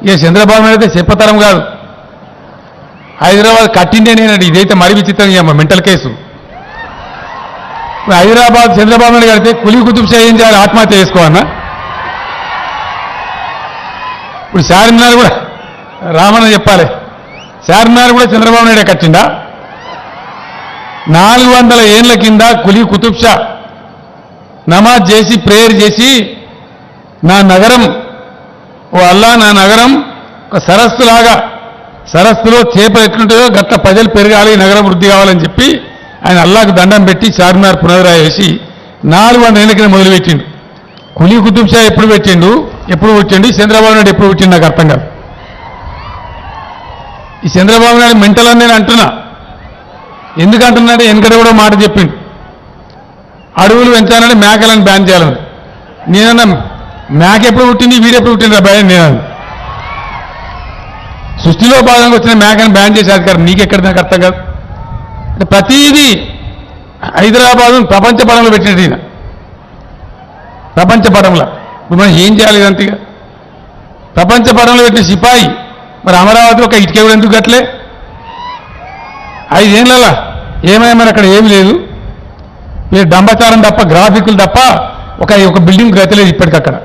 ఇక చంద్రబాబు నాయుడు అయితే చెప్పతరం కాదు. హైదరాబాద్ కట్టిండే నేనండి. ఇదైతే మరీ విచిత్రంగా మెంటల్ కేసు. హైదరాబాద్ చంద్రబాబు నాయుడు కడితే కులీ కుతుబ్ షా ఏం చేయాలి? ఆత్మహత్య చేసుకోవన్నా? ఇప్పుడు చార్మినార్ కూడా రామన్న చెప్పాలి. చార్మినార్ కూడా చంద్రబాబు నాయుడే కట్టిండా? 400 ఏళ్ల కింద కులీ కుతుబ్ షా నమాజ్ చేసి ప్రేయర్ చేసి, నా నగరం, ఓ అల్లా నా నగరం ఒక సరస్సులాగా, సరస్సులో చేపలు ఎట్లుంటాయో గట్ల ప్రజలు పెరగాలి, నగరం వృద్ధి కావాలని చెప్పి ఆయన అల్లాకు దండం పెట్టి చార్మినార్ పునరాయ చేసి 400 ఏళ్ల కింద మొదలుపెట్టిండు. కులీ కుతుబ్ షా ఎప్పుడు పెట్టిండు, ఎప్పుడు పుట్టిండు, చంద్రబాబు నాయుడు ఎప్పుడు పుట్టిండు నాకు అర్థం కాదు. ఈ చంద్రబాబు నాయుడు మెంటల్ అని నేను అంటున్నా. ఎందుకంటున్నాడు? వెనకడ కూడా మాట చెప్పిండు, అడవులు పెంచాలని మేకలను బ్యాన్ చేయాలని. నేనన్నా మేక ఎప్పుడు పుట్టింది, వీడెప్పుడు పుట్టింది భయం. నేను సృష్టిలో భాగంగా వచ్చిన మేకను బ్యాన్ చేసే అధికారం నీకెక్కడ? నాకు అర్థం కాదు. ప్రతిదీ హైదరాబాద్ ప్రపంచ పటంలో పెట్టినట్టు ఈయన. ప్రపంచ పటంలో ఇప్పుడు మనం ఏం చేయాలి? ఇదంతగా ప్రపంచ పటంలో పెట్టిన సిపాయి మరి అమరావతి ఒక ఇటుక కూడా ఎందుకు కట్టలే? 5 ఏళ్ళ ఏమైనా అక్కడ ఏమి లేదు. మీరు డంబచారం తప్ప, గ్రాఫిక్లు తప్ప ఒక బిల్డింగ్ గతి లేదు ఇప్పటికక్కడ.